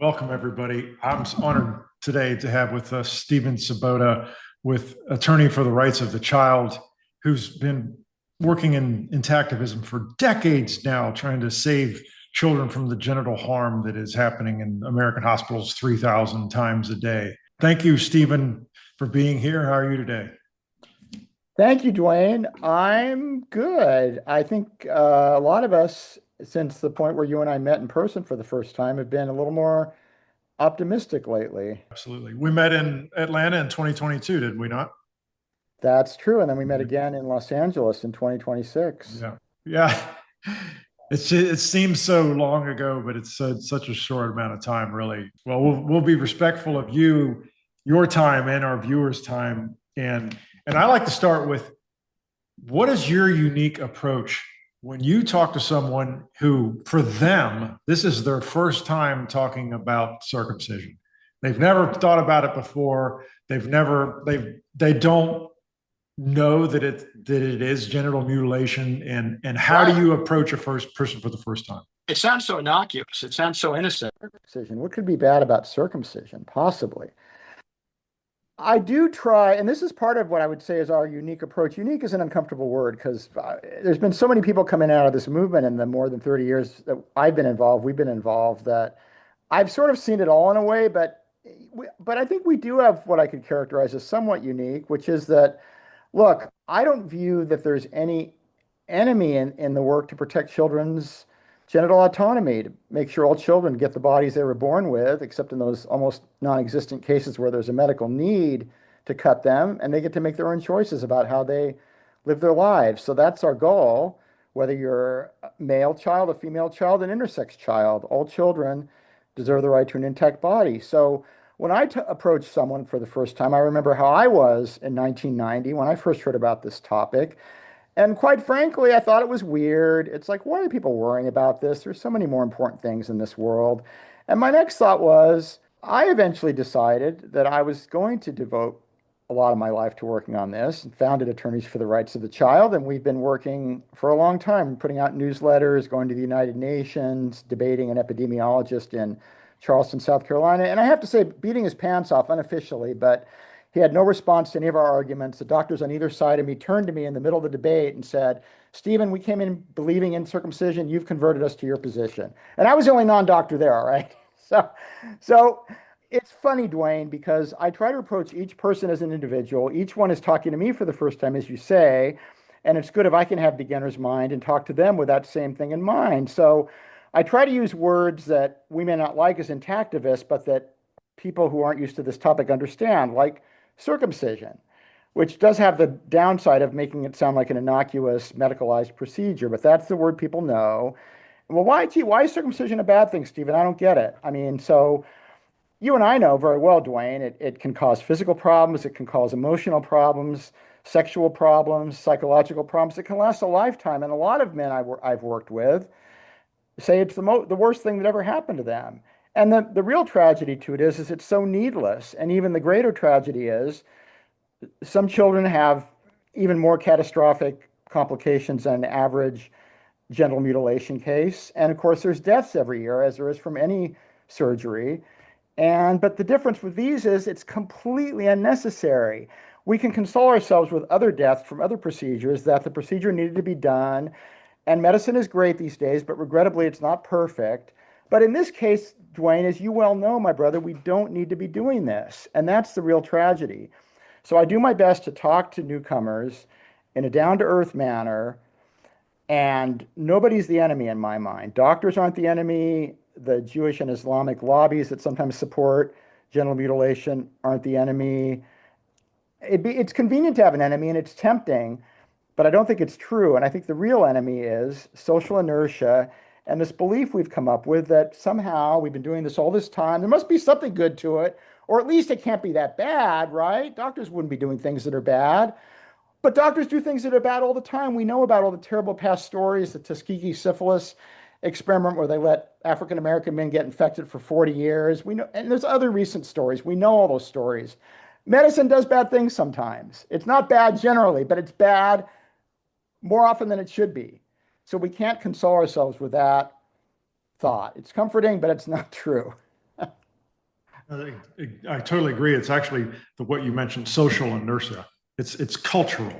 Welcome, everybody. I'm honored today to have with us Stephen Svoboda, with Attorney for the Rights of the Child, who's been working in intactivism for decades now, trying to save children from the genital harm that is happening in American hospitals 3,000 times a day. Thank you, Stephen, for being here. How are you today? Thank you, Dwayne. I'm good. I think a lot of us, since the point where you and I met in person for the first time, have been a little more optimistic lately. Absolutely. We met in Atlanta in 2022, did we not? That's true. And then we met again in Los Angeles in 2026. Yeah. Yeah. It seems so long ago, but it's such a short amount of time, really. Well, we'll be respectful of your time, and our viewers' time, and I like to start with what is your unique approach when you talk to someone who, for them, this is their first time talking about circumcision. They've never thought about it before. They don't know that it is genital mutilation, and how do Right. you approach a first person for the first time? It sounds so innocuous. It sounds so innocent. Circumcision. What could be bad about circumcision? Possibly. I do try, and this is part of what I would say is our unique approach. Unique is an uncomfortable word because there's been so many people coming out of this movement in the more than 30 years that I've been involved, we've been involved, that I've sort of seen it all in a way, but I think we do have what I could characterize as somewhat unique, which is that, look, I don't view that there's any enemy in the work to protect children's genital autonomy, to make sure all children get the bodies they were born with, except in those almost non-existent cases where there's a medical need to cut them, and they get to make their own choices about how they live their lives. So that's our goal, whether you're a male child, a female child, an intersex child, all children deserve the right to an intact body. So when I approach someone for the first time, I remember how I was in 1990 when I first heard about this topic. And quite frankly, I thought it was weird. It's like, why are people worrying about this? There's so many more important things in this world. And my next thought was, I eventually decided that I was going to devote a lot of my life to working on this and founded Attorneys for the Rights of the Child. And we've been working for a long time, putting out newsletters, going to the United Nations, debating an epidemiologist in Charleston, South Carolina. And I have to say, beating his pants off unofficially, but he had no response to any of our arguments. The doctors on either side of me turned to me in the middle of the debate and said, Stephen, we came in believing in circumcision. You've converted us to your position. And I was the only non-doctor there, all right? So it's funny, Dwayne, because I try to approach each person as an individual. Each one is talking to me for the first time, as you say. And it's good if I can have beginner's mind and talk to them with that same thing in mind. So I try to use words that we may not like as intactivists, but that people who aren't used to this topic understand, like circumcision, which does have the downside of making it sound like an innocuous medicalized procedure, but that's the word people know. Well, why is circumcision a bad thing, Stephen? I don't get it. I mean, so you and I know very well, Dwayne, it can cause physical problems, it can cause emotional problems, sexual problems, psychological problems. It can last a lifetime. And a lot of men I've worked with say it's the worst thing that ever happened to them. And the real tragedy to it is it's so needless. And even the greater tragedy is some children have even more catastrophic complications than an average genital mutilation case. And of course, there's deaths every year, as there is from any surgery. But the difference with these is it's completely unnecessary. We can console ourselves with other deaths from other procedures that the procedure needed to be done. And medicine is great these days, but regrettably, it's not perfect. But in this case, Dwayne, as you well know, my brother, we don't need to be doing this. And that's the real tragedy. So I do my best to talk to newcomers in a down to earth manner, and nobody's the enemy in my mind. Doctors aren't the enemy. The Jewish and Islamic lobbies that sometimes support genital mutilation aren't the enemy. It's convenient to have an enemy and it's tempting, but I don't think it's true. And I think the real enemy is social inertia and this belief we've come up with that somehow we've been doing this all this time. There must be something good to it, or at least it can't be that bad, right? Doctors wouldn't be doing things that are bad. But doctors do things that are bad all the time. We know about all the terrible past stories, the Tuskegee syphilis experiment where they let African American men get infected for 40 years. We know, and there's other recent stories. We know all those stories. Medicine does bad things sometimes. It's not bad generally, but it's bad more often than it should be. So we can't console ourselves with that thought. It's comforting, but it's not true. I totally agree. It's actually what you mentioned, social inertia. It's cultural.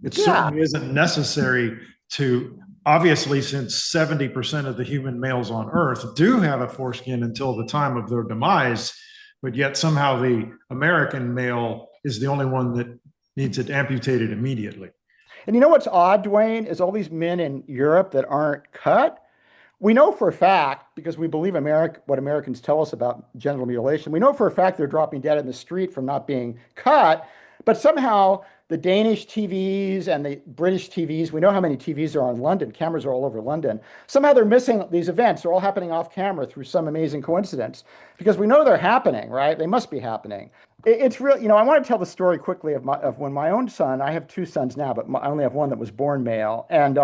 It Yeah. certainly isn't necessary to, obviously, since 70% of the human males on Earth do have a foreskin until the time of their demise, but yet somehow the American male is the only one that needs it amputated immediately. And you know what's odd, Dwayne, is all these men in Europe that aren't cut. We know for a fact, because we believe what Americans tell us about genital mutilation, we know for a fact they're dropping dead in the street from not being cut, but somehow the Danish TVs and the British TVs, we know how many TVs are on London, cameras are all over London. Somehow they're missing these events. They're all happening off camera through some amazing coincidence because we know they're happening, right? They must be happening. It's real, I want to tell the story quickly of when my own son, I have two sons now, but I only have one that was born male. And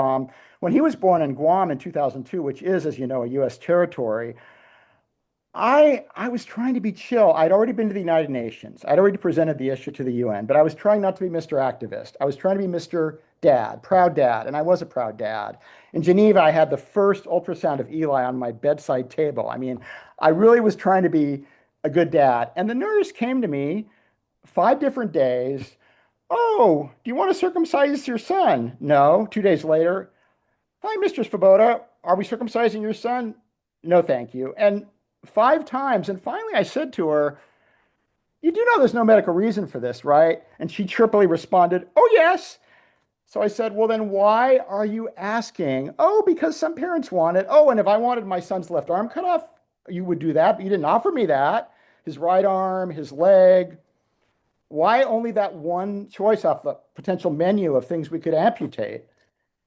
when he was born in Guam in 2002, which is, as you know, a U.S. territory, I was trying to be chill. I'd already been to the United Nations. I'd already presented the issue to the UN, but I was trying not to be Mr. Activist. I was trying to be Mr. Dad, proud dad, and I was a proud dad. In Geneva, I had the first ultrasound of Eli on my bedside table. I mean, I really was trying to be a good dad. And the nurse came to me 5 different days. Oh, do you want to circumcise your son? No. 2 days later, hi, Mr. Svoboda. Are we circumcising your son? No, thank you. And 5 times. And finally, I said to her, you do know there's no medical reason for this, right? And she chirpily responded, oh, yes. So I said, well, then why are you asking? Oh, because some parents want it. Oh, and if I wanted my son's left arm cut off, you would do that, but you didn't offer me that. His right arm, his leg. Why only that one choice off the potential menu of things we could amputate?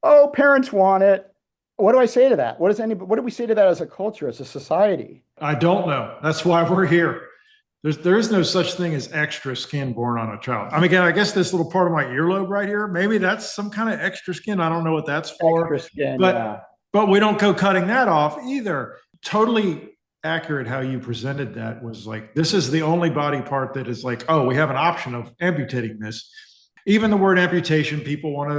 Oh, parents want it. What do I say to that? What do we say to that as a culture, as a society? I don't know. That's why we're here. There is no such thing as extra skin born on a child. I mean, again, I guess this little part of my earlobe right here, maybe that's some kind of extra skin. I don't know what that's for. Extra skin, but yeah. but we don't go cutting that off either. Totally accurate how you presented that. Was like, this is the only body part that is like, oh, we have an option of amputating this. Even the word amputation, people want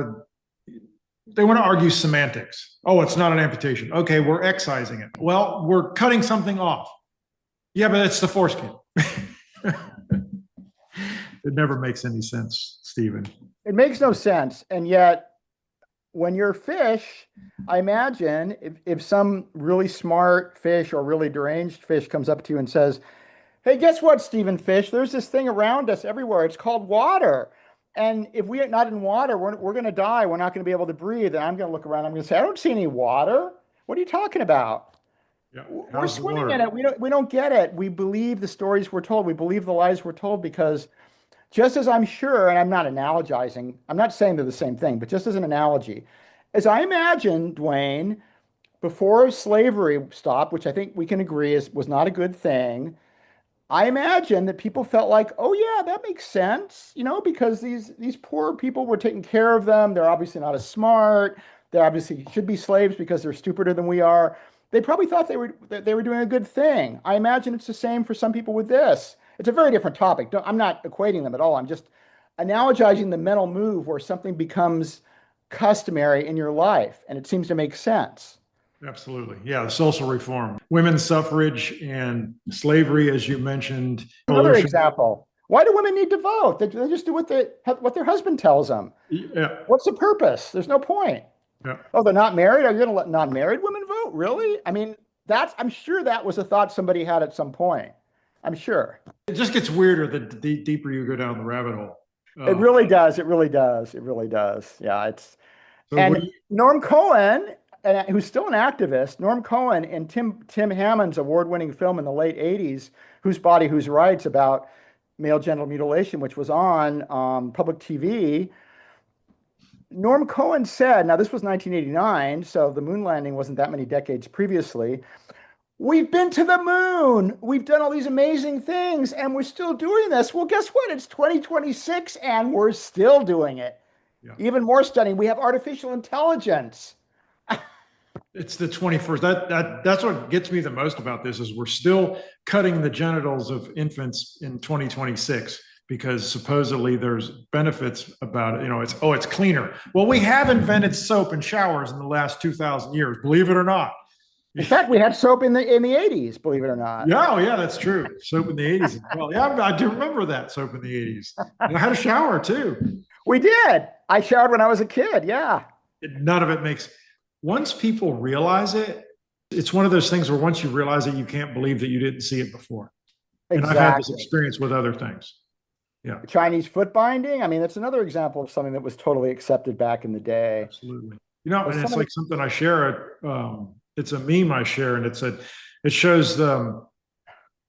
to argue semantics. Oh, it's not an amputation. Okay, we're excising it. Well, we're cutting something off. Yeah, but it's the foreskin. It never makes any sense, Stephen. It makes no sense. And yet, when you're fish, I imagine if some really smart fish or really deranged fish comes up to you and says, hey, guess what, Stephen Fish? There's this thing around us everywhere. It's called water. And if we're not in water, we're going to die. We're not going to be able to breathe. And I'm going to look around. I'm going to say, I don't see any water. What are you talking about? Yeah. We're swimming in it. We don't get it. We believe the stories we're told. We believe the lies we're told because just as I'm sure, and I'm not analogizing, I'm not saying they're the same thing, but just as an analogy, as I imagine, Dwayne, before slavery stopped, which I think we can agree was not a good thing, I imagine that people felt like, oh yeah, that makes sense, because these poor people were taking care of them. They're obviously not as smart. They obviously should be slaves because they're stupider than we are. They probably thought they were doing a good thing. I imagine it's the same for some people with this. It's a very different topic. I'm not equating them at all. I'm just analogizing the mental move where something becomes customary in your life, and it seems to make sense. Absolutely. Yeah, the social reform, women's suffrage, and slavery, as you mentioned. Another example. Why do women need to vote? They just do what their husband tells them. Yeah. What's the purpose? There's no point. Yeah. Oh, they're not married? Are you going to let non-married women vote? Really? I mean, I'm sure that was a thought somebody had at some point. I'm sure. It just gets weirder the deeper you go down the rabbit hole. It really does. It really does. It really does. Yeah. Norm Cohen, who's still an activist, Norm Cohen and Tim Hammond's award-winning film in the late 80s, Whose Body, Whose Rights, about male genital mutilation, which was on public TV. Norm Cohen said, now this was 1989, so the moon landing wasn't that many decades previously. We've been to the moon. We've done all these amazing things, and we're still doing this. Well, guess what? It's 2026, and we're still doing it. Yeah. Even more stunning, we have artificial intelligence. It's the 21st. That's what gets me the most about this is we're still cutting the genitals of infants in 2026 because supposedly there's benefits about it. It's cleaner. Well, we have invented soap and showers in the last 2,000 years, believe it or not. In fact, we had soap in the 80s, believe it or not. Yeah, oh, yeah, that's true. Soap in the 80s as well. Yeah, I do remember that soap in the 80s. And I had a shower too. We did. I showered when I was a kid. Yeah. None of it makes, once people realize it, it's one of those things where once you realize it, you can't believe that you didn't see it before. And I've had this Exactly. experience with other things. Yeah, Chinese foot binding. I mean, that's another example of something that was totally accepted back in the day. absolutely. You know, There's and so it's many, like something I share. It's a meme I share, and it shows the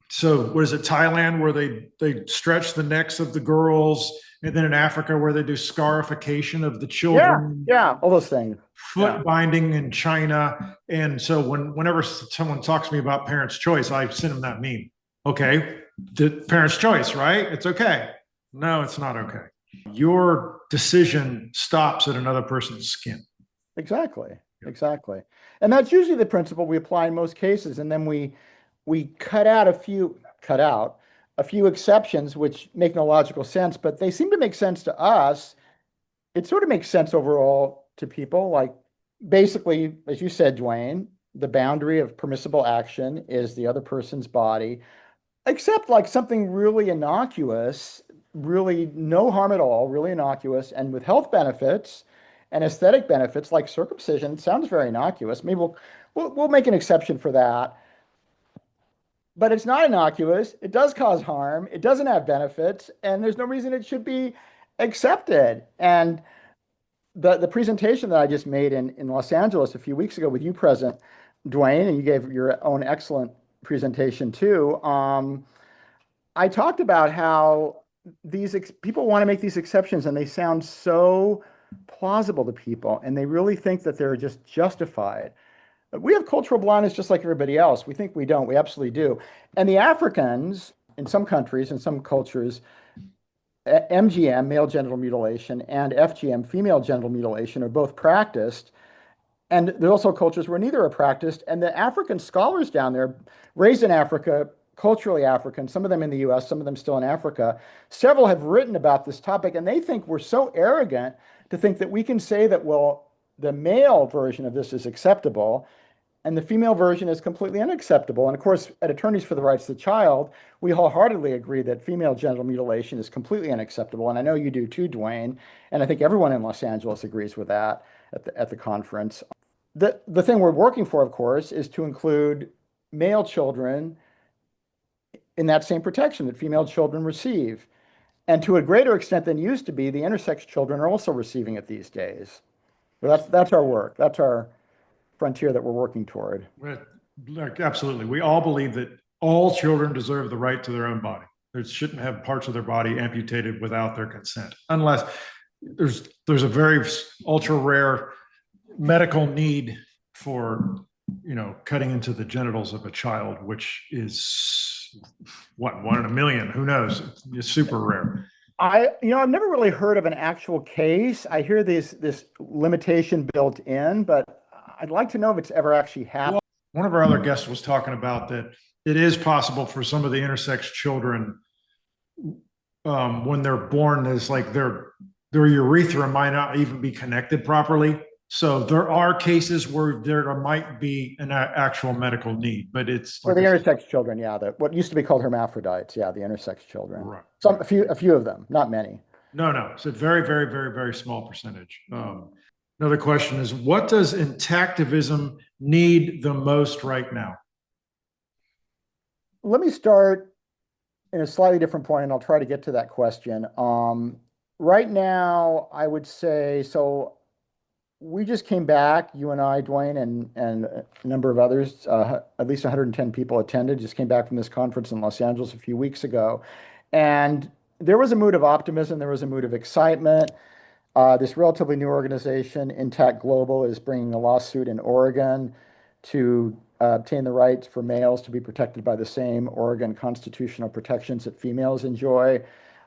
so what is it, Thailand, where they stretch the necks of the girls, and then in Africa where they do scarification of the yeah, children, yeah, all those things. Yeah, foot binding in China. And so whenever someone talks to me about parents' choice, I send them that meme. Okay, the parents' choice, right? It's okay. No, it's not okay. Your decision stops at another person's skin. exactly, Yeah. exactly. And that's usually the principle we apply in most cases. And then we cut out a few exceptions which make no logical sense, but they seem to make sense to us. It sort of makes sense overall to people. Like basically, as you said, Dwayne, the boundary of permissible action is the other person's body, except like something really innocuous, really no harm at all, really innocuous, and with health benefits and aesthetic benefits like circumcision. It sounds very innocuous. Maybe we'll make an exception for that. But it's not innocuous. It does cause harm. It doesn't have benefits, and there's no reason it should be accepted. And the presentation that I just made in Los Angeles a few weeks ago with you present, Dwayne, and you gave your own excellent presentation too. I talked about how people want to make these exceptions and they sound so plausible to people and they really think that they're just justified. We have cultural blindness just like everybody else. We think we don't. We absolutely do. And the Africans in some countries, in some cultures, MGM, male genital mutilation, and FGM, female genital mutilation, are both practiced. And there are also cultures where neither are practiced. And the African scholars down there, raised in Africa, culturally African, some of them in the US, some of them still in Africa, several have written about this topic. And they think we're so arrogant to think that we can say that, well, the male version of this is acceptable and the female version is completely unacceptable. And of course, at Attorneys for the Rights of the Child, we wholeheartedly agree that female genital mutilation is completely unacceptable. And I know you do too, Dwayne. And I think everyone in Los Angeles agrees with that at the conference. The thing we're working for, of course, is to include male children in that same protection that female children receive. And to a greater extent than used to be, the intersex children are also receiving it these days. So that's our work. That's our frontier that we're working toward. Like, absolutely. We all believe that all children deserve the right to their own body. They shouldn't have parts of their body amputated without their consent, unless there's a very ultra rare medical need for cutting into the genitals of a child, which is what, 1 in 1 million? Who knows? It's super rare. I've never really heard of an actual case. I hear this limitation built in, but I'd like to know if it's ever actually happened. One of our other guests was talking about that it is possible for some of the intersex children, when they're born, is like their urethra might not even be connected properly. So there are cases where there might be an actual medical need, but it's For the intersex children, yeah, what used to be called hermaphrodites, yeah, the intersex children. Right. A few of them, not many. No, it's a very, very, very, very small percentage. Another question is, what does intactivism need the most right now? Let me start in a slightly different point, and I'll try to get to that question. Right now, I would say, so we just came back, you and I, Dwayne, and a number of others, at least 110 people attended, just came back from this conference in Los Angeles a few weeks ago. And there was a mood of optimism, there was a mood of excitement. This relatively new organization, Intact Global, is bringing a lawsuit in Oregon to obtain the right for males to be protected by the same Oregon constitutional protections that females enjoy.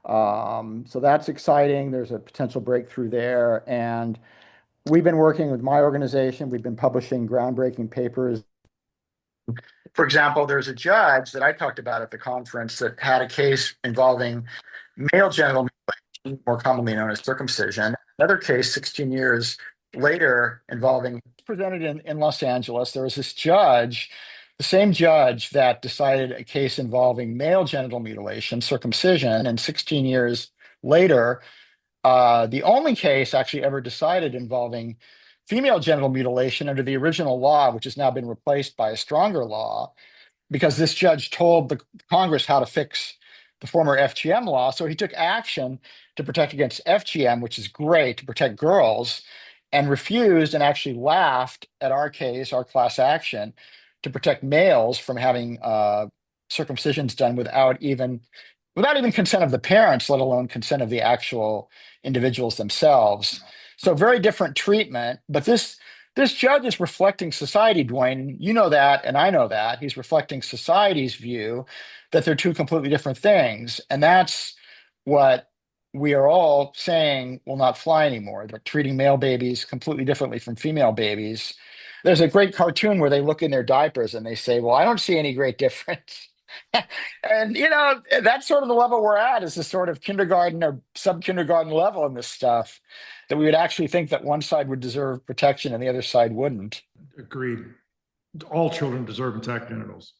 So that's exciting. There's a potential breakthrough there. And we've been working with my organization. We've been publishing groundbreaking papers. For example, there's a judge that I talked about at the conference that had a case involving male genital mutilation, more commonly known as circumcision. Another case, 16 years later involving, presented in Los Angeles. There was this judge, the same judge that decided a case involving male genital mutilation, circumcision, and 16 years later, the only case actually ever decided involving female genital mutilation under the original law, which has now been replaced by a stronger law, because this judge told the Congress how to fix the former FGM law. So he took action to protect against FGM, which is great, to protect girls, and refused and actually laughed at our case, our class action, to protect males from having circumcisions done without even consent of the parents, let alone consent of the actual individuals themselves. So very different treatment. But this judge is reflecting society, Dwayne. You know that, and I know that. He's reflecting society's view that they're two completely different things. And that's what we are all saying will not fly anymore. They're treating male babies completely differently from female babies. There's a great cartoon where they look in their diapers and they say, "Well, I don't see any great difference." And that's sort of the level we're at, is this sort of kindergarten or sub-kindergarten level in this stuff, that we would actually think that one side would deserve protection and the other side wouldn't. Agreed. All children deserve intact genitals.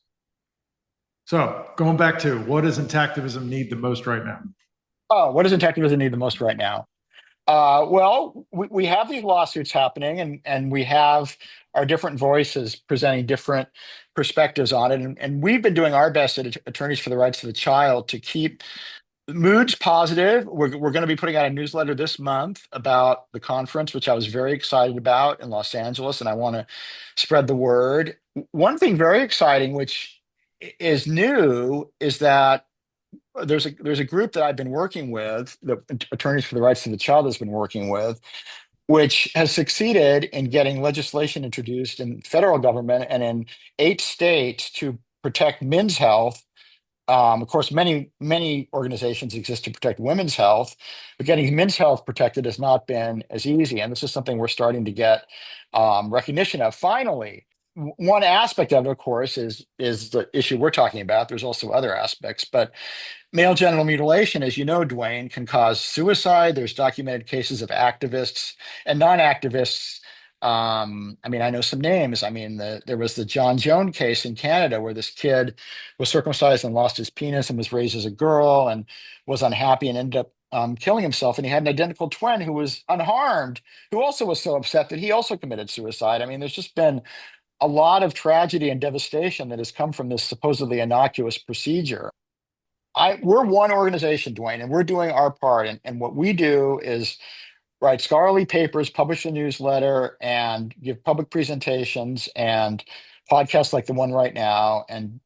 So going back to, what does intactivism need the most right now? Oh, what does intactivism need the most right now? Well, we have these lawsuits happening, and we have our different voices presenting different perspectives on it. And we've been doing our best at Attorneys for the Rights of the Child to keep moods positive. We're going to be putting out a newsletter this month about the conference, which I was very excited about in Los Angeles, and I want to spread the word. One thing very exciting, which is new, is that there's a group that I've been working with, the Attorneys for the Rights of the Child has been working with, which has succeeded in getting legislation introduced in federal government and in 8 states to protect men's health. Of course, many organizations exist to protect women's health, but getting men's health protected has not been as easy. And this is something we're starting to get recognition of. Finally, one aspect of it, of course, is the issue we're talking about. There's also other aspects, but male genital mutilation, as you know, Dwayne, can cause suicide. There's documented cases of activists and non-activists. I mean, I know some names. I mean, there was the John Jones case in Canada where this kid was circumcised and lost his penis and was raised as a girl and was unhappy and ended up killing himself. And he had an identical twin who was unharmed, who also was so upset that he also committed suicide. I mean, there's just been a lot of tragedy and devastation that has come from this supposedly innocuous procedure. We're one organization, Dwayne, and we're doing our part. And what we do is write scholarly papers, publish a newsletter, and give public presentations and podcasts like the one right now, and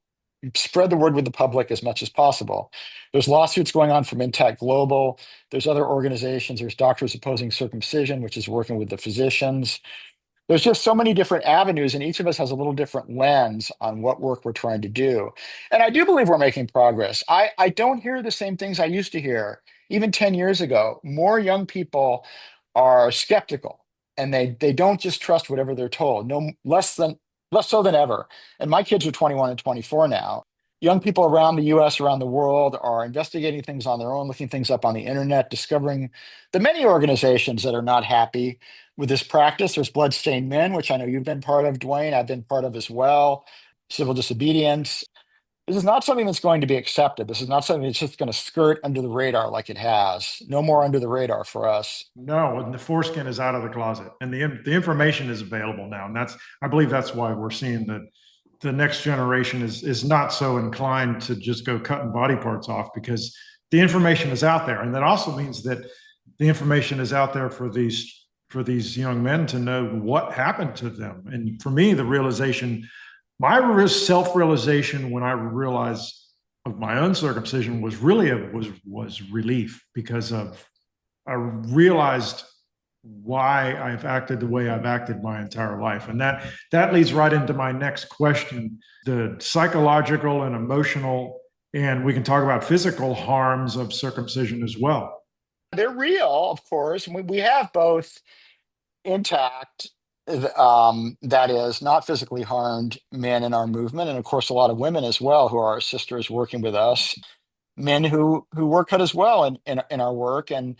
spread the word with the public as much as possible. There's lawsuits going on from Intact Global. There's other organizations. There's Doctors Opposing Circumcision, which is working with the physicians. There's just so many different avenues, and each of us has a little different lens on what work we're trying to do. And I do believe we're making progress. I don't hear the same things I used to hear even 10 years ago. More young people are skeptical, and they don't just trust whatever they're told, no less so than ever. And my kids are 21 and 24 now. Young people around the US, around the world, are investigating things on their own, looking things up on the internet, discovering the many organizations that are not happy with this practice. There's Bloodstained Men, which I know you've been part of, Dwayne. I've been part of as well. Civil disobedience. This is not something that's going to be accepted. This is not something that's just going to skirt under the radar like it has. No more under the radar for us. No, and the foreskin is out of the closet, and the information is available now, and I believe that's why we're seeing that the next generation is not so inclined to just go cutting body parts off, because the information is out there, and that also means that the information is out there for these young men to know what happened to them. And for me, the realization, my self-realization when I realized of my own circumcision was really was relief, because I realized why I've acted the way I've acted my entire life. And that leads right into my next question: the psychological and emotional, and we can talk about physical harms of circumcision as well. They're real, of course. We have both intact, that is, not physically harmed men in our movement, and of course, a lot of women as well who are our sisters working with us, men who were cut as well in our work. And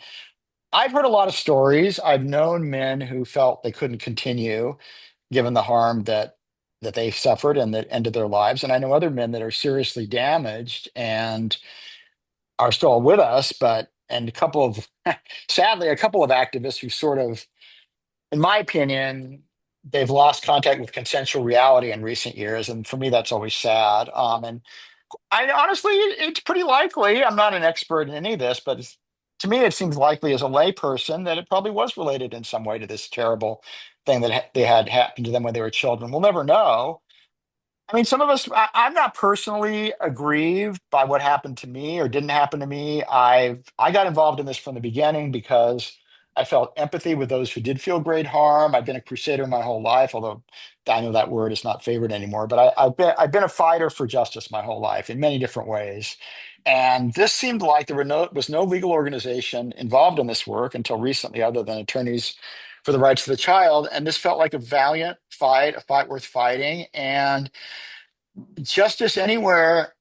I've heard a lot of stories. I've known men who felt they couldn't continue given the harm that they suffered and that ended their lives. And I know other men that are seriously damaged and are still with us, but and a couple of sadly, a couple of activists who sort of, in my opinion, they've lost contact with consensual reality in recent years. And for me, that's always sad. And I honestly, it's pretty likely. I'm not an expert in any of this, but to me, it seems likely as a layperson that it probably was related in some way to this terrible thing that they had happened to them when they were children. We'll never know. I mean, some of us, I'm not personally aggrieved by what happened to me or didn't happen to me. I got involved in this from the beginning because I felt empathy with those who did feel great harm. I've been a crusader my whole life, although I know that word is not favored anymore. But I've been a fighter for justice my whole life in many different ways. And this seemed like was no legal organization involved in this work until recently, other than attorneys for the rights of the child. And this felt like a valiant fight, a fight worth fighting. And justice anywhere,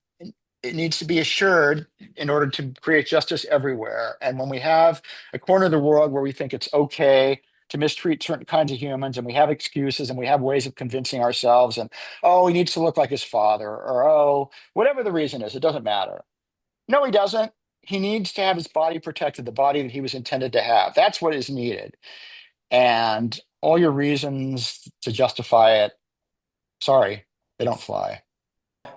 it needs to be assured in order to create justice everywhere. And when we have a corner of the world where we think it's okay to mistreat certain kinds of humans, and we have excuses and we have ways of convincing ourselves, and oh, he needs to look like his father, or oh, whatever the reason is, it doesn't matter. No, he doesn't. He needs to have his body protected, the body that he was intended to have. That's what is needed. And all your reasons to justify it, sorry, they don't fly.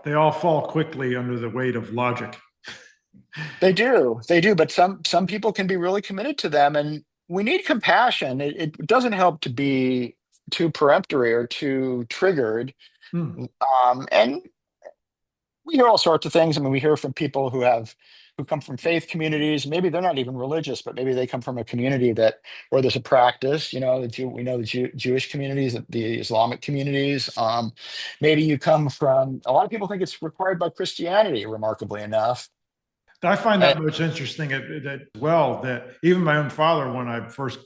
They all fall quickly under the weight of logic. They do, but some people can be really committed to them, and we need compassion. It doesn't help to be too peremptory or too triggered. Hmm. And we hear all sorts of things. I mean, we hear from people who come from faith communities. Maybe they're not even religious, but maybe they come from a community that where there's a practice. You know, we know the Jewish communities, the Islamic communities. Maybe you come from. A lot of people think it's required by Christianity, remarkably enough. I find And, that much interesting as well, that even my own father, when I first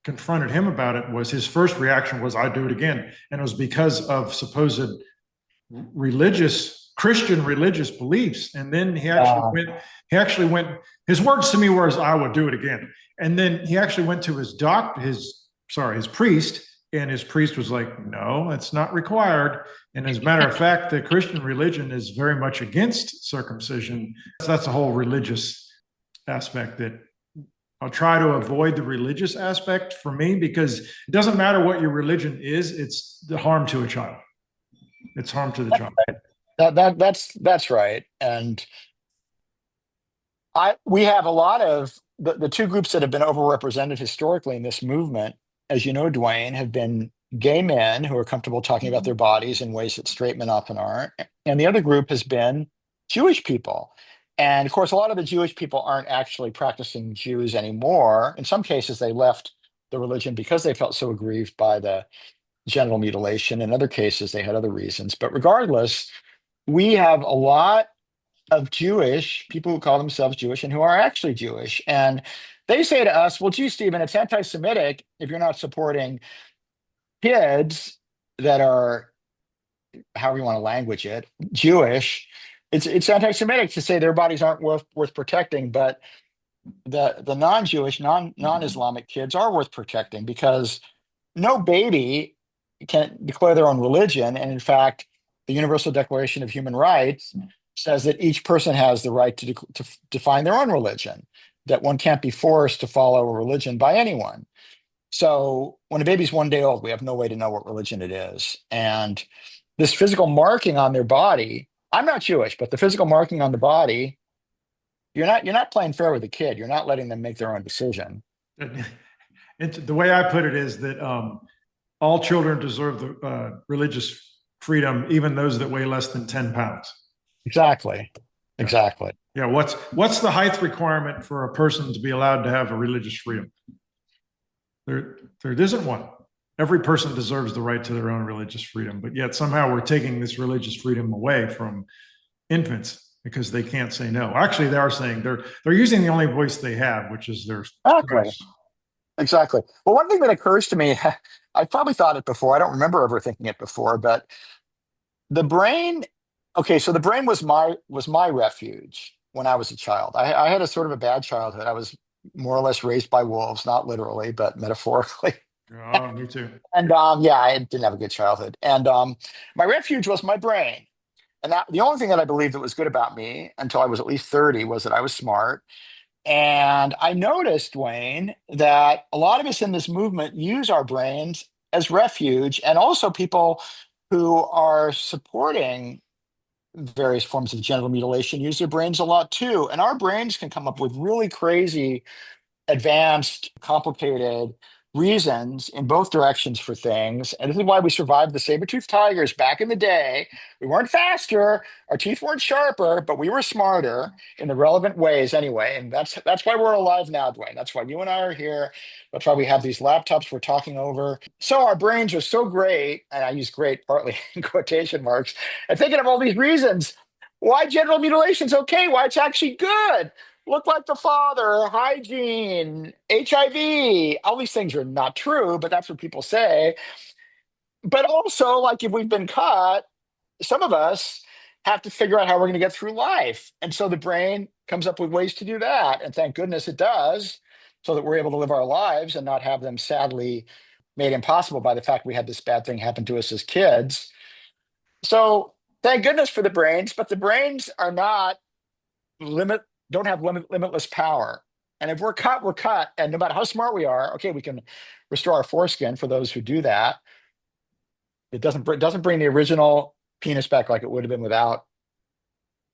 confronted him about it, was his first reaction was, "I'd do it again." And it was because of supposed religious Christian religious beliefs. And then he actually went, his words to me were, I would do it again. And then he actually went to his doctor, his priest, and his priest was like, no, it's not required. And as a matter of fact, the Christian religion is very much against circumcision. So that's a whole religious aspect that I'll try to avoid the religious aspect for me, because it doesn't matter what your religion is, it's the harm to a child. It's harm to the child. that's right. And we have a lot of the two groups that have been overrepresented historically in this movement, as you know, Dwayne, have been gay men who are comfortable talking about their bodies in ways that straight men often aren't. And the other group has been Jewish people. And of course, a lot of the Jewish people aren't actually practicing Jews anymore. In some cases, they left the religion because they felt so aggrieved by the genital mutilation. In other cases, they had other reasons. But regardless, we have a lot of Jewish people who call themselves Jewish and who are actually Jewish. And they say to us, well, gee, Stephen, it's anti Semitic if you're not supporting kids that are, however you want to language it, Jewish. It's anti Semitic to say their bodies aren't worth protecting, but the non-Jewish, non-Islamic kids are worth protecting because no baby can declare their own religion. And in fact, the Universal Declaration of Human Rights says that each person has the right to define their own religion, that one can't be forced to follow a religion by anyone. So when a baby's 1 day old, we have no way to know what religion it is. And this physical marking on their body, I'm not Jewish, but the physical marking on the body, you're not playing fair with the kid. You're not letting them make their own decision. The way I put it is that all children deserve the religious freedom, even those that weigh less than 10 pounds. Exactly. Exactly. Yeah. What's the height requirement for a person to be allowed to have a religious freedom? There isn't one. Every person deserves the right to their own religious freedom, but yet somehow we're taking this religious freedom away from infants because they can't say no. Actually, they are saying they're using the only voice they have, which is their Exactly. spouse. Exactly. Well, one thing that occurs to me, I probably thought it before. I don't remember ever thinking it before, but the brain. Okay, so the brain was my refuge when I was a child. I had a sort of a bad childhood. I was more or less raised by wolves, not literally, but metaphorically. Oh, me too. And yeah, I didn't have a good childhood. And my refuge was my brain. And that the only thing that I believed that was good about me until I was at least 30 was that I was smart. And I noticed, Dwayne, that a lot of us in this movement use our brains as refuge, and also people who are supporting various forms of genital mutilation use their brains a lot too. And our brains can come up with really crazy advanced, complicated reasons in both directions for things. And this is why we survived the saber-toothed tigers back in the day. We weren't faster, our teeth weren't sharper, but we were smarter in the relevant ways anyway. And that's why we're alive now, Dwayne. That's why you and I are here. That's why we have these laptops we're talking over. So our brains are so great, and I use great partly in quotation marks, and thinking of all these reasons why genital mutilation is okay, why it's actually good. Look like the father, hygiene, HIV. All these things are not true, but that's what people say. But also, like if we've been caught, some of us have to figure out how we're going to get through life. And so the brain comes up with ways to do that. And thank goodness it does, so that we're able to live our lives and not have them sadly made impossible by the fact we had this bad thing happen to us as kids. So thank goodness for the brains, but the brains are not limit don't have limitless power. And if we're cut, we're cut. And no matter how smart we are, okay, we can restore our foreskin for those who do that. It doesn't bring the original penis back like it would have been without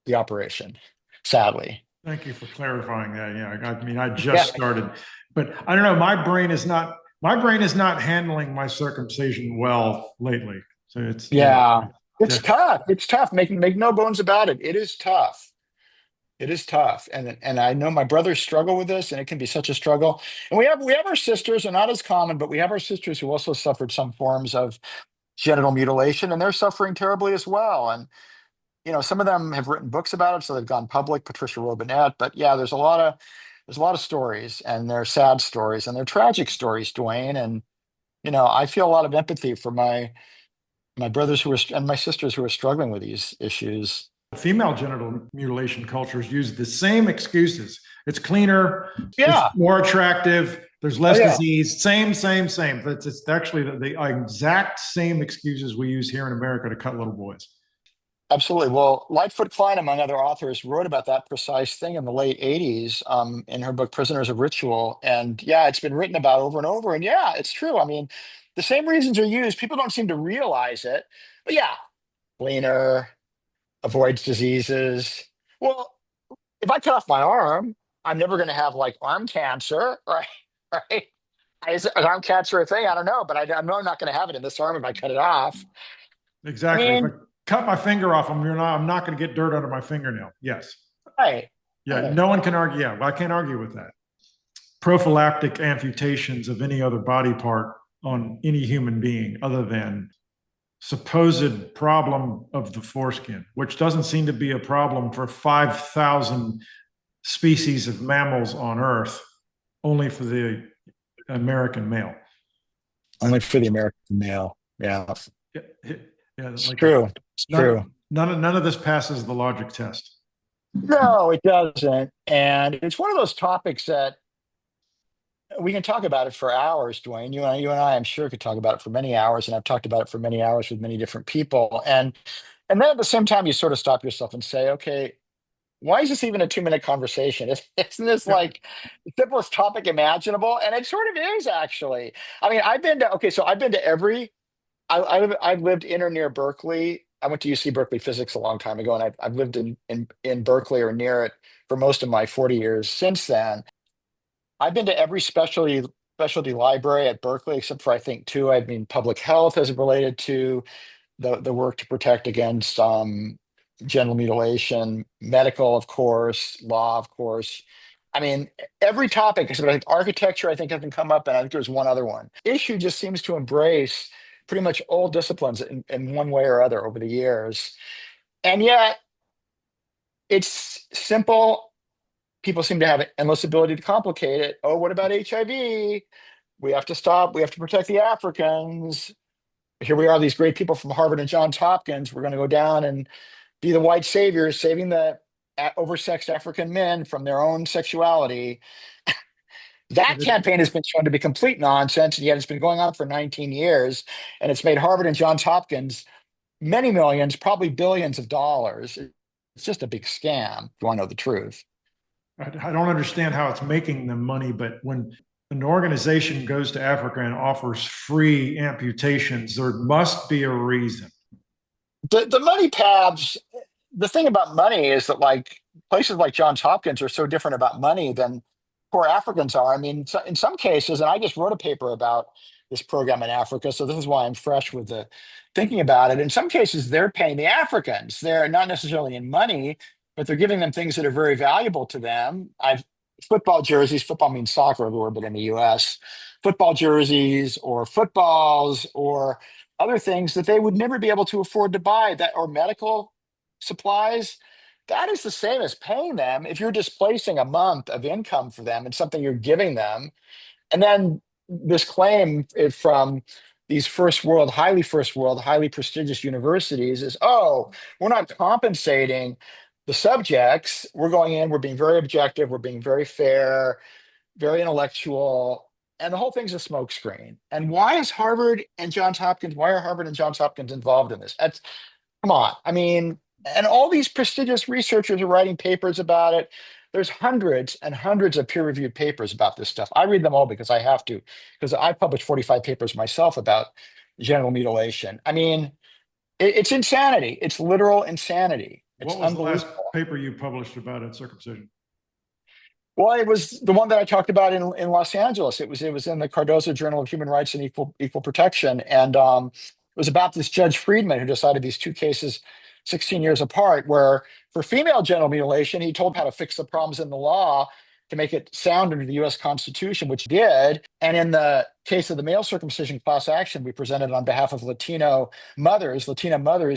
the operation, sadly. Thank you for clarifying that. Yeah, I mean, I Yeah. just started, but I don't know. My brain is not handling my circumcision well lately. So it's Yeah. It's yeah, tough. It's tough. Make no bones about it. It is tough. It is tough, and I know my brothers struggle with this, and it can be such a struggle. And we have our sisters, and not as common, but we have our sisters who also suffered some forms of genital mutilation, and they're suffering terribly as well. And some of them have written books about it, so they've gone public. Patricia Robinette, but yeah, there's a lot of stories, and they're sad stories, and they're tragic stories, Dwayne. And I feel a lot of empathy for my brothers and my sisters who are struggling with these issues. female genital mutilation cultures use the same excuses. It's cleaner, it's Yeah. more attractive, there's Oh less yeah. disease. Same. It's actually the exact same excuses we use here in America to cut little boys. Absolutely. Well, Lightfoot Klein, among other authors, wrote about that precise thing in the late 80s in her book Prisoners of Ritual. And yeah, it's been written about over and over. And yeah, it's true. I mean, the same reasons are used. People don't seem to realize it. But yeah, cleaner, avoids diseases. Well, if I cut off my arm, I'm never going to have like arm cancer, right? Right? Is arm cancer a thing? I don't know, but I know I'm not going to have it in this arm if I cut it off. I Exactly. If I mean, cut my finger off, I'm not going to get dirt under my fingernail. Yes. right. Yeah. Right. No one can argue. Yeah. Well, I can't argue with that. Prophylactic amputations of any other body part on any human being other than supposed problem of the foreskin, which doesn't seem to be a problem for 5,000 species of mammals on Earth, only for the American male. Only for the American male. Yeah. Yeah, yeah, It's like true. It's true. none of this passes the logic test. No, it doesn't. And it's one of those topics that we can talk about it for hours, Dwayne. You and I, I'm sure, could talk about it for many hours, and I've talked about it for many hours with many different people. And then at the same time, you sort of stop yourself and say, okay, why is this even a 2-minute conversation? Isn't this Yeah, like the simplest topic imaginable? And it sort of is, actually. I mean, I've been to every I've lived in or near Berkeley. I went to UC Berkeley physics a long time ago, and I've lived in Berkeley or near it for most of my 40 years since then. I've been to every specialty library at Berkeley, except for I think two. I mean, public health as it related to the work to protect against genital mutilation, medical, of course, law, of course. I mean, every topic, except I think architecture, I think hasn't come up, and I think there's one other one. Issue just seems to embrace pretty much all disciplines in one way or other over the years. And yet it's simple. People seem to have an endless ability to complicate it. Oh, what about HIV? We have to stop. We have to protect the Africans. Here we are, these great people from Harvard and Johns Hopkins. We're going to go down and be the white saviors, saving the oversexed African men from their own sexuality. That campaign has been shown to be complete nonsense, and yet it's been going on for 19 years, and it's made Harvard and Johns Hopkins many millions, probably billions of dollars. It's just a big scam, if you want to know the truth. I don't understand how it's making them money, but when an organization goes to Africa and offers free amputations, there must be a reason. The money paths, the thing about money is that like places like Johns Hopkins are so different about money than poor Africans are. I mean, so in some cases, and I just wrote a paper about this program in Africa, so this is why I'm fresh with the thinking about it. In some cases, they're paying the Africans. They're not necessarily in money, but they're giving them things that are very valuable to them. I've football jerseys, football means soccer everywhere, but in the US, football jerseys or footballs or other things that they would never be able to afford to buy, that or medical supplies. That is the same as paying them if you're displacing a month of income for them and something you're giving them. And then this claim from these first world, highly prestigious universities is, oh, we're not compensating the subjects. We're going in, we're being very objective, we're being very fair, very intellectual, and the whole thing's a smokescreen. And why is Harvard and Johns Hopkins, why are Harvard and Johns Hopkins involved in this? Come on. I mean, and all these prestigious researchers are writing papers about it. There's hundreds and hundreds of peer-reviewed papers about this stuff. I read them all because I have to, because I published 45 papers myself about genital mutilation. I mean, it's insanity. It's literal insanity. It's What was the last unbelievable. paper you published about circumcision? Well, it was the one that I talked about in Los Angeles. It was in the Cardozo Journal of Human Rights and Equal Protection, and it was about this Judge Friedman who decided these two cases 16 years apart, where for female genital mutilation, he told how to fix the problems in the law to make it sound under the U.S. Constitution, which did. And in the case of the male circumcision class action we presented on behalf of Latina mothers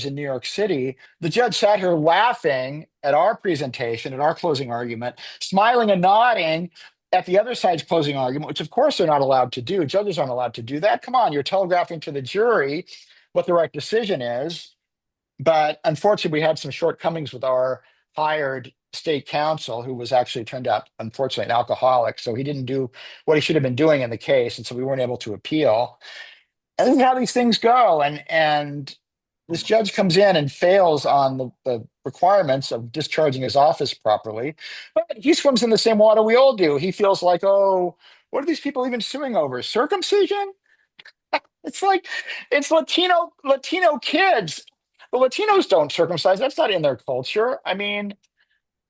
in New York City, the judge sat here laughing at our presentation, at our closing argument, smiling and nodding at the other side's closing argument, which of course they're not allowed to do. Judges aren't allowed to do that. Come on, you're telegraphing to the jury what the right decision is. But unfortunately, we had some shortcomings with our hired state counsel, who was actually turned out, unfortunately, an alcoholic. So he didn't do what he should have been doing in the case. And so we weren't able to appeal. And this is how these things go. And this judge comes in and fails on the requirements of discharging his office properly. But he swims in the same water we all do. He feels like, oh, what are these people even suing over? Circumcision? It's like, it's Latino kids. The Latinos don't circumcise. That's not in their culture. I mean,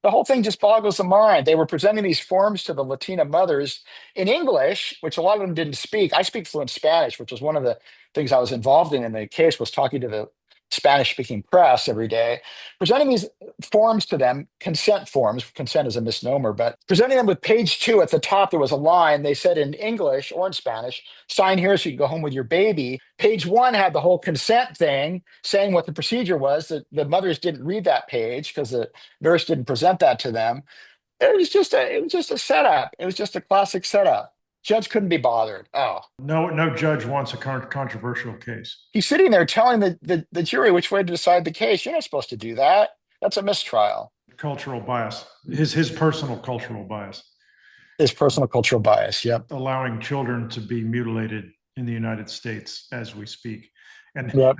the whole thing just boggles the mind. They were presenting these forms to the Latina mothers in English, which a lot of them didn't speak. I speak fluent Spanish, which was one of the things I was involved in the case, was talking to the Spanish-speaking press every day, presenting these forms to them, consent forms. Consent is a misnomer, but presenting them with page 2 at the top, there was a line. They said in English or in Spanish, sign here so you can go home with your baby. Page 1 had the whole consent thing, saying what the procedure was. The mothers didn't read that page because the nurse didn't present that to them. It was just a setup. It was just a classic setup. Judge couldn't be bothered. Oh, No judge wants a controversial case. he's sitting there telling the jury which way to decide the case. You're not supposed to do that. That's a mistrial. Cultural bias, his personal cultural bias. His personal cultural bias. Yep. Allowing children to be mutilated in the United States as we speak. And, Yep.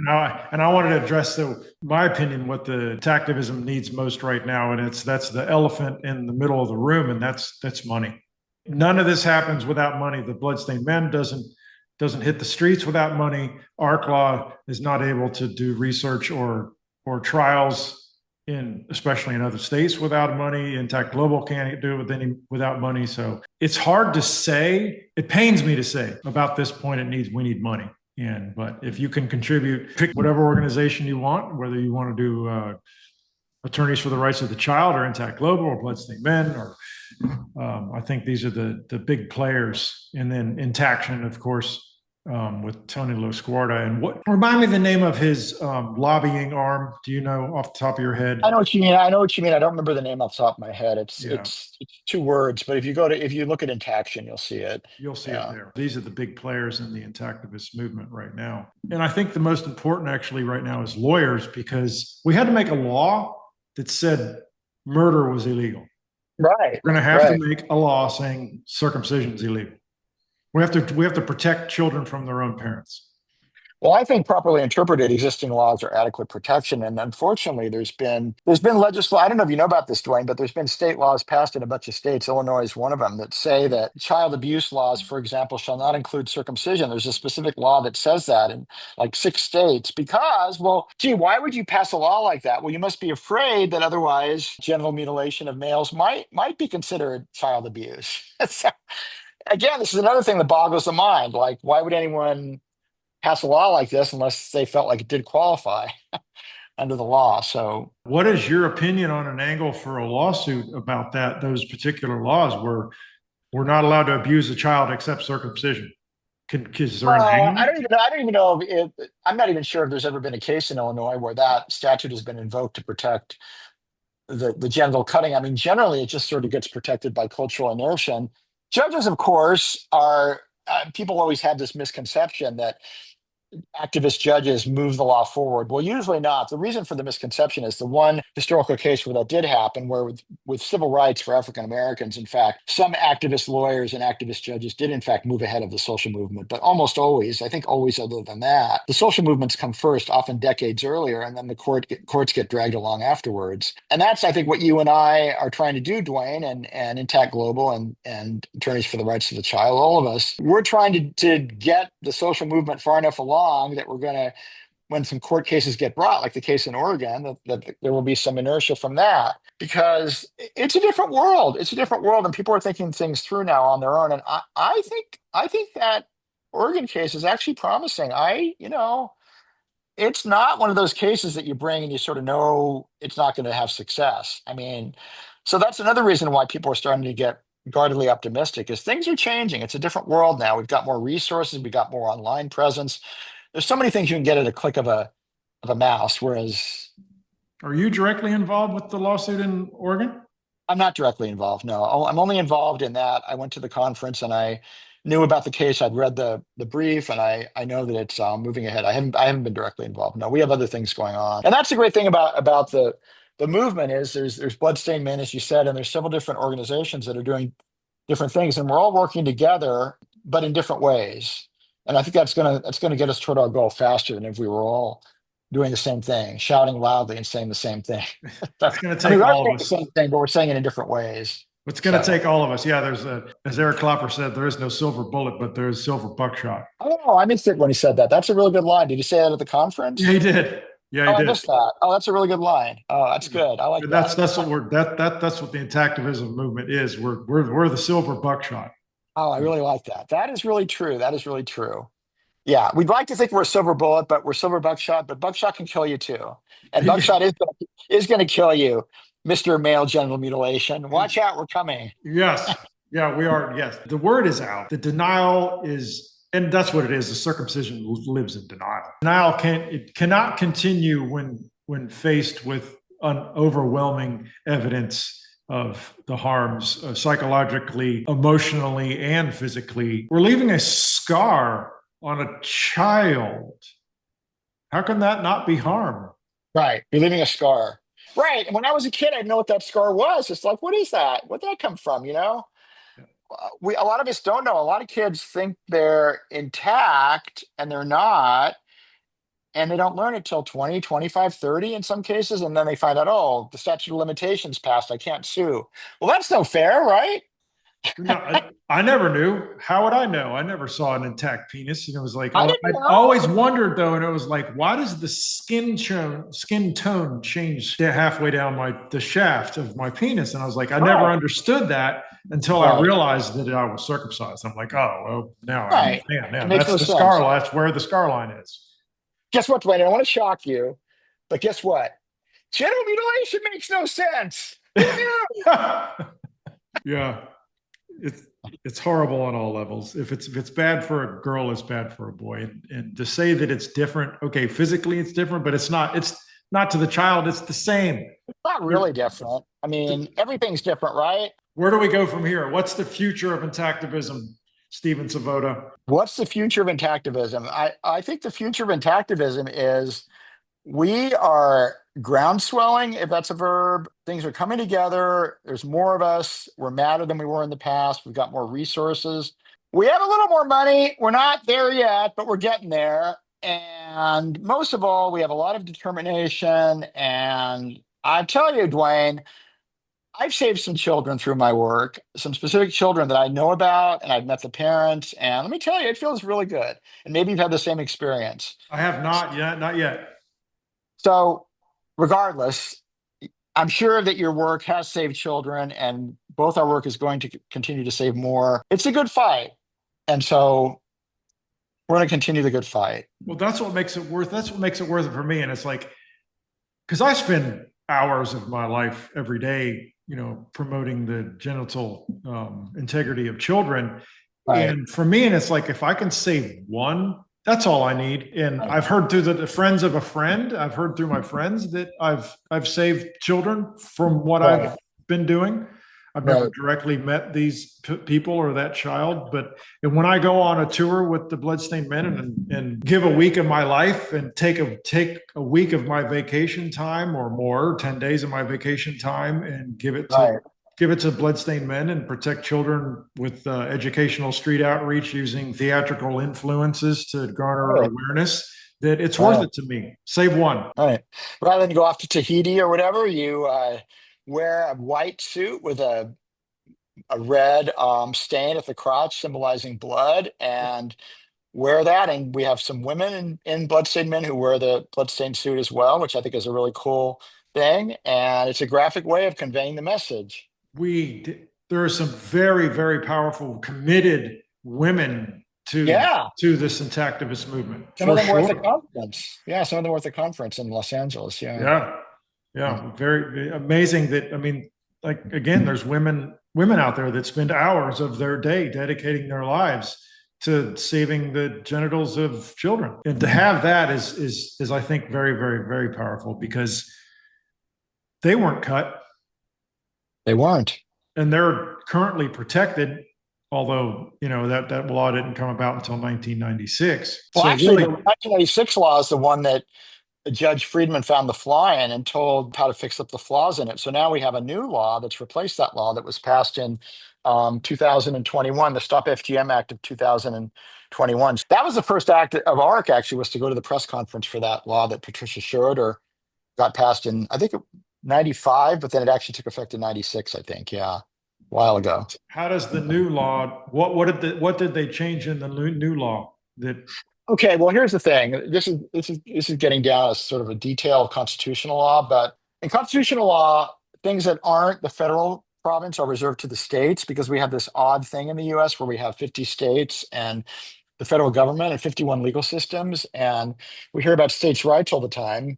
and I wanted to address, my opinion, what the activism needs most right now, and that's the elephant in the middle of the room, and that's money. None of this happens without money. The Bloodstained Men doesn't hit the streets without money. ARC Law is not able to do research or trials especially in other states without money. Intact Global can't do it without money. So it's hard to say. It pains me to say about this point. We need money. But if you can contribute, pick whatever organization you want, whether you want to do Attorneys for the Rights of the Child or Intact Global or Bloodstained Men, or I think these are the big players. And then Intaction, of course, with Tony Lo Sguarda. And remind me the name of his lobbying arm. Do you know off the top of your head? I know what you mean. I don't remember the name off the top of my head. It's 2 words, but if you look at Intaction, you'll see it. You'll see it there. These are the big players in the intactivist movement right now. And I think the most important actually right now is lawyers, because we had to make a law that said murder was illegal. Right, We're going to have to right. make a law saying circumcision is illegal. We have to protect children from their own parents. Well, I think properly interpreted, existing laws are adequate protection. And unfortunately, there's been legislation. I don't know if you know about this, Dwayne, but there's been state laws passed in a bunch of states. Illinois is one of them that say that child abuse laws, for example, shall not include circumcision. There's a specific law that says that in like 6 states because, well, gee, why would you pass a law like that? Well, you must be afraid that otherwise genital mutilation of males might be considered child abuse. So, again, this is another thing that boggles the mind. Like, why would anyone pass a law like this unless they felt like it did qualify under the law? So, What is your opinion on an angle for a lawsuit about that? Those particular laws where we're not allowed to abuse a child except circumcision. Is there an well, I angle? don't even know. I don't even know if I'm not even sure if there's ever been a case in Illinois where that statute has been invoked to protect the genital cutting. I mean, generally, it just sort of gets protected by cultural inertia. And judges, of course, are people always have this misconception that activist judges move the law forward. Well, usually not. The reason for the misconception is the one historical case where that did happen, where with civil rights for African Americans, in fact, some activist lawyers and activist judges did, in fact, move ahead of the social movement. But almost always, I think always other than that, the social movements come first, often decades earlier, and then the courts get dragged along afterwards. And that's, I think, what you and I are trying to do, Dwayne, and Intact Global and Attorneys for the Rights of the Child, all of us. We're trying to get the social movement far enough along that we're going to, when some court cases get brought, like the case in Oregon, that there will be some inertia from that because it's a different world. It's a different world, and people are thinking things through now on their own. And I think that Oregon case is actually promising. It's not one of those cases that you bring and you sort of know it's not going to have success. I mean, so that's another reason why people are starting to get guardedly optimistic is things are changing. It's a different world now. We've got more resources, we've got more online presence. There's so many things you can get at a click of a mouse, whereas Are you directly involved with the lawsuit in Oregon? I'm not directly involved. No, I'm only involved in that I went to the conference and I knew about the case. I'd read the brief, and I know that it's moving ahead. I haven't been directly involved. No, we have other things going on, and that's the great thing about the movement is there's Bloodstained Men, as you said, and there's several different organizations that are doing different things, and we're all working together, but in different ways. And I think that's gonna get us toward our goal faster than if we were all doing the same thing, shouting loudly and saying the same thing. It's going to I mean, take we are all of saying the us. same thing, but we're saying it in different ways. It's going to So, take all of us. Yeah, as Eric Klopper said, there is no silver bullet, but there is silver buckshot. oh, I missed it when he said that. That's a really good line. Did you say that at the Yeah, he conference? did. Yeah, he Oh, I did. missed that. Oh, that's a really good line. Oh, that's good. I like And that. that's what the intactivism movement is. We're the silver buckshot. Oh, I really like that. That is really true. That is really true. Yeah, we'd like to think we're a silver bullet, but we're silver buckshot. But buckshot can kill you too, and buckshot is going to kill you, Mister Male Genital Mutilation. Watch out, we're coming. Yes. Yeah, we are. Yes. The word is out. The denial is, and that's what it is. The circumcision lives in denial. It cannot continue when faced with an overwhelming evidence of the harms psychologically, emotionally, and physically. We're leaving a scar on a child. How can that not be harm? Right, you're leaving a scar. Right, and when I was a kid, I didn't know what that scar was. It's like, what is that? Where'd that come from? We a lot of us don't know. A lot of kids think they're intact and they're not, and they don't learn it till 20, 25, 30 in some cases, and then they find out, oh, the statute of limitations passed. I can't sue. Well, that's no fair, right? No, I never knew. How would I know? I never saw an intact penis. And it was like, I I didn't know. always wondered though. And it was like, why does the skin tone change halfway down the shaft of my penis? And I was like, I never Right, understood that until I right, realized that I was circumcised. I'm like, oh, well, now I right. understand. It Yeah, makes that's no the scar sense. line. That's where the scar line is. Guess what, Dwayne? I don't want to shock you, but guess what? Genital mutilation makes no sense. Who knew? Yeah. It's it's horrible on all levels. If it's bad for a girl, it's bad for a boy. And to say that it's different, okay, physically it's different, but it's not. It's not to the child. It's the same. Not really different. I mean, everything's different, right? Where do we go from here? What's the future of intactivism, Stephen Svoboda? What's the future of intactivism? I think the future of intactivism is we are ground swelling, if that's a verb. Things are coming together. There's more of us. We're madder than we were in the past. We've got more resources. We have a little more money. We're not there yet, but we're getting there. And most of all, we have a lot of determination. And I tell you, Dwayne, I've saved some children through my work, some specific children that I know about, and I've met the parents. And let me tell you, it feels really good. And maybe you've had the same experience. I have not yet, not yet. So, regardless, I'm sure that your work has saved children, and both our work is going to continue to save more. It's a good fight. And so we're going to continue the good fight. Well, that's what makes it worth. That's what makes it worth it for me. And it's like, because I spend hours of my life every day, promoting the genital integrity of children. Right. And for me, and it's like, if I can save one, that's all I need. And Right. I've heard through the friends of a friend, I've heard through my friends that I've saved children from what Right. I've been doing. I've never Right. directly met these people or that child, but when I go on a tour with the Bloodstained Men and give a week of my life and take a week of my vacation time or more, 10 days of my vacation time, and Right. give it to Bloodstained Men and protect children with educational street outreach using theatrical influences to garner Right. awareness, that it's worth Right. it to me. Save one. Right. Rather than go off to Tahiti or whatever, you wear a white suit with a red stain at the crotch symbolizing blood, and wear that. And we have some women in Bloodstained Men who wear the bloodstained suit as well, which I think is a really cool thing. And it's a graphic way of conveying the message. There are some very, very powerful, committed women Yeah. to this activist movement, Some of for them were at the sure. conference. Yeah, some of them were at the conference in Los Angeles. Yeah. Yeah, yeah, very amazing. That I mean, like again, there's women out there that spend hours of their day dedicating their lives to saving the genitals of children, and to have that is I think very, very, very powerful, because they weren't cut They weren't. and they're currently protected, although that law didn't come about until 1996. Well, So actually, really, the 1986 law is the one that Judge Friedman found the flaw in and told how to fix up the flaws in it. So now we have a new law that's replaced that law that was passed in 2021, the Stop FGM Act of 2021. That was the first act of ARC, actually, was to go to the press conference for that law that Patricia Schroeder got passed in, I think, 95, but then it actually took effect in 96, I think. Yeah, a while ago. how does the new law? What did they change in the new law that? Okay, well, here's the thing. This is getting down as sort of a detailed constitutional law, but in constitutional law, things that aren't the federal province are reserved to the states, because we have this odd thing in the US where we have 50 states and the federal government and 51 legal systems, and we hear about states' rights all the time.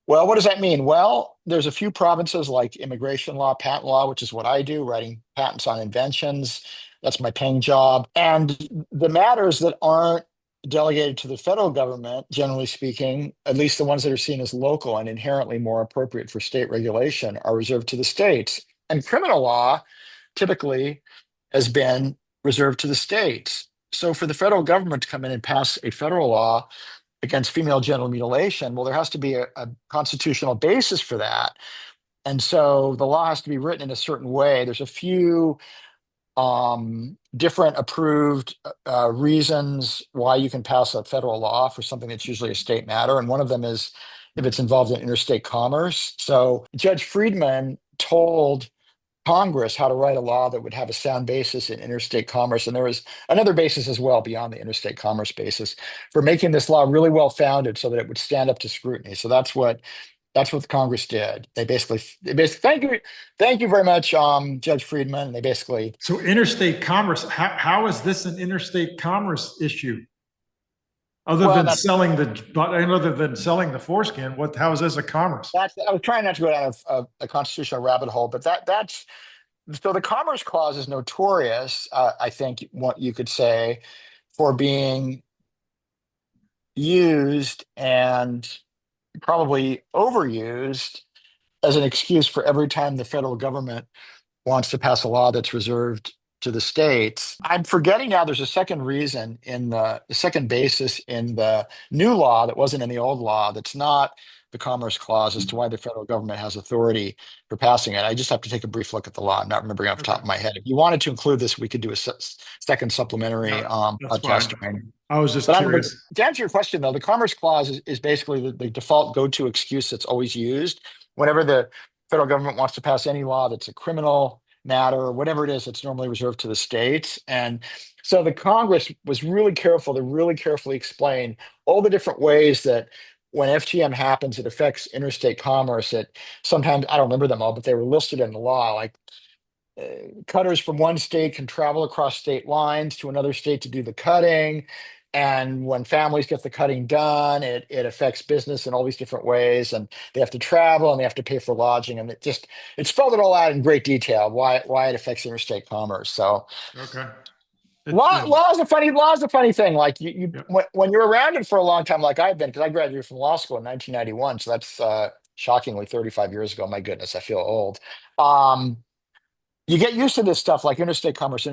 Well, what does that mean? Well, there's a few provinces like immigration law, patent law, which is what I do, writing patents on inventions. That's my paying job. And the matters that aren't delegated to the federal government, generally speaking, at least the ones that are seen as local and inherently more appropriate for state regulation, are reserved to the states. And criminal law typically has been reserved to the states. So for the federal government to come in and pass a federal law against female genital mutilation, well, there has to be a constitutional basis for that. And so the law has to be written in a certain way. There's a few different approved reasons why you can pass a federal law for something that's usually a state matter. And one of them is if it's involved in interstate commerce. So Judge Friedman told Congress how to write a law that would have a sound basis in interstate commerce. And there was another basis as well beyond the interstate commerce basis for making this law really well founded so that it would stand up to scrutiny. So that's what Congress did. They basically thank you very much, Judge Friedman. And they basically So interstate commerce, how is this an interstate commerce issue? Other well, than selling the foreskin, how is this a commerce? I was trying not to go down a constitutional rabbit hole, but that's so the Commerce Clause is notorious, I think, what you could say, for being used and probably overused as an excuse for every time the federal government wants to pass a law that's reserved to the states. I'm forgetting now, there's a second reason in the second basis in the new law that wasn't in the old law, that's not the Commerce Clause as to why the federal government has authority for passing it. I just have to take a brief look at the law. I'm not remembering off the top Okay. of my head. If you wanted to include this, we could do a second supplementary Yeah, that's podcast. fine. I was just But I don't know, curious. to answer your question, though, the Commerce Clause is basically the default go-to excuse that's always used whenever the federal government wants to pass any law that's a criminal matter or whatever it is that's normally reserved to the states. And so the Congress was really careful to really carefully explain all the different ways that when FGM happens, it affects interstate commerce. That sometimes, I don't remember them all, but they were listed in the law, like cutters from one state can travel across state lines to another state to do the cutting. And when families get the cutting done, it affects business in all these different ways. And they have to travel and they have to pay for lodging. And it spelled it all out in great detail why it affects interstate commerce. So Okay. law is a funny thing. Like Yeah. when you're around it for a long time, like I've been, because I graduated from law school in 1991. So that's shockingly 35 years ago. My goodness, I feel old. You get used to this stuff like interstate commerce,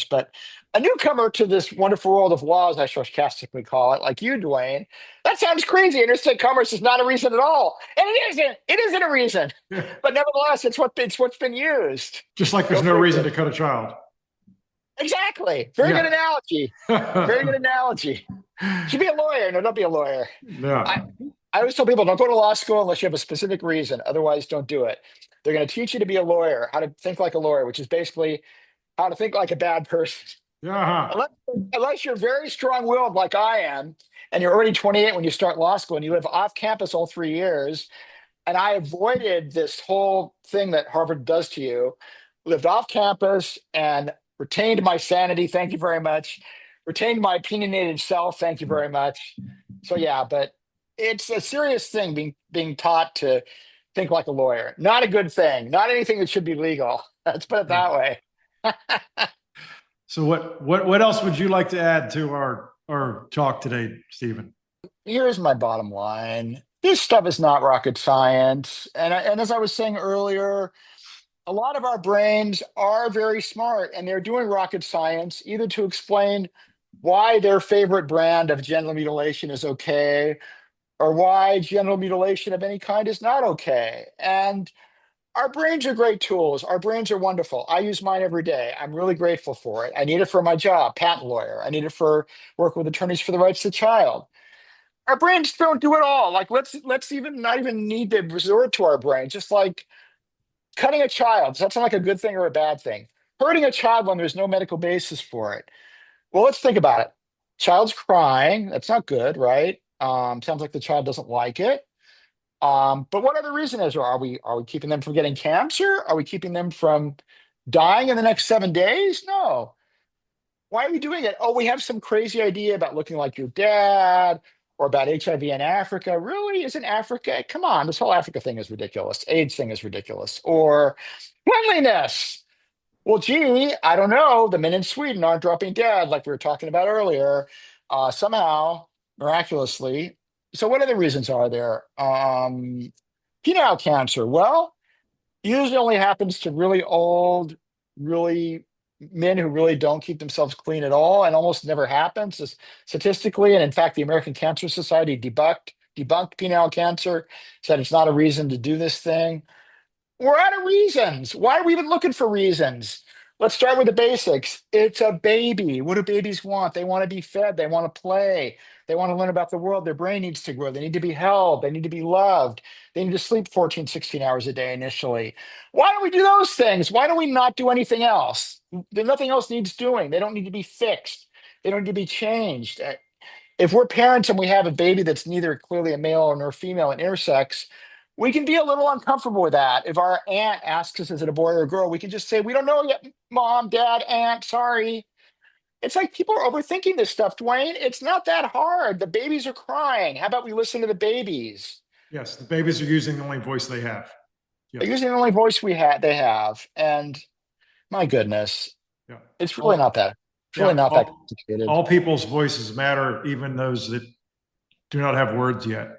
but a newcomer to this wonderful world of law, as I sarcastically call it, like you, Dwayne, that sounds crazy. Interstate commerce is not a reason at all. And it isn't. It isn't a reason. Yeah. But nevertheless, it's what's been used. Just like there's no reason to cut a child. Exactly. Very good analogy. Very good Yeah. analogy. Should be a lawyer. No, don't be a lawyer. I, Yeah. I always tell people don't go to law school unless you have a specific reason. Otherwise, don't do it. They're going to teach you to be a lawyer, how to think like a lawyer, which is basically how to think like a bad person. Yeah. Unless you're very strong-willed like I am, and you're already 28 when you start law school and you live off campus all 3 years, and I avoided this whole thing that Harvard does to you, lived off campus and retained my sanity. Thank you very much. Retained my opinionated self. Thank you very much. So yeah, but it's a serious thing being taught to think like a lawyer. Not a good thing. Not anything that should be legal. Let's put it that way. So what else would you like to add to our talk today, Stephen? Here's my bottom line. This stuff is not rocket science. And as I was saying earlier, a lot of our brains are very smart and they're doing rocket science either to explain why their favorite brand of genital mutilation is okay or why genital mutilation of any kind is not okay. And our brains are great tools. Our brains are wonderful. I use mine every day. I'm really grateful for it. I need it for my job, patent lawyer. I need it for work with attorneys for the rights of the child. Our brains don't do it all. Like let's even not even need to resort to our brains. Just like cutting a child. Does that sound like a good thing or a bad thing? Hurting a child when there's no medical basis for it. Well, let's think about it. Child's crying. That's not good, right? Sounds like the child doesn't like it. But what other reason is there? Are we keeping them from getting cancer? Are we keeping them from dying in the next 7 days? No. Why are we doing it? Oh, we have some crazy idea about looking like your dad or about HIV in Africa. Really? Isn't Africa? Come on, this whole Africa thing is ridiculous. AIDS thing is ridiculous. Or cleanliness. Well, gee, I don't know. The men in Sweden aren't dropping dead like we were talking about earlier. Somehow, miraculously. So what other reasons are there? Penile cancer. Well, usually only happens to really old, really men who really don't keep themselves clean at all, and almost never happens statistically. And in fact, the American Cancer Society debunked penile cancer, said it's not a reason to do this thing. We're out of reasons. Why are we even looking for reasons? Let's start with the basics. It's a baby. What do babies want? They want to be fed. They want to play. They want to learn about the world. Their brain needs to grow. They need to be held. They need to be loved. They need to sleep 14, 16 hours a day initially. Why don't we do those things? Why don't we not do anything else? Nothing else needs doing. They don't need to be fixed. They don't need to be changed. If we're parents and we have a baby that's neither clearly a male nor female and intersex, we can be a little uncomfortable with that. If our aunt asks us, is it a boy or a girl? We can just say, we don't know yet, mom, dad, aunt, sorry. It's like people are overthinking this stuff, Dwayne. It's not that hard. The babies are crying. How about we listen to the babies? Yes, the babies are using the only voice they have. They're Yes. using the only voice they have. And my goodness, Yeah. it's really not that. It's really Yeah, not that complicated. all people's voices matter, even those that do not have words yet.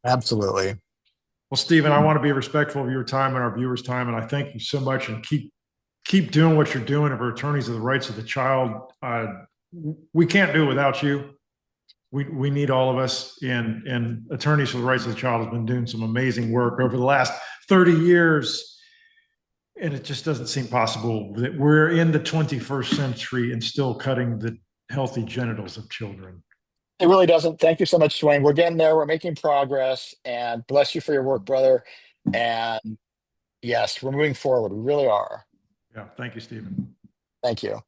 Absolutely. Well, Stephen, I want to be respectful of your time and our viewers' time, and I thank you so much. And keep doing what you're doing for attorneys of the rights of the child. We can't do it without you. we need all of us, and Attorneys for the Rights of the Child has been doing some amazing work over the last 30 years. And it just doesn't seem possible that we're in the 21st century and still cutting the healthy genitals of children. It really doesn't. Thank you so much, Dwayne. We're getting there. We're making progress, and bless you for your work, brother. And yes, we're moving forward. We really are. Yeah. Thank you, Stephen. Thank you.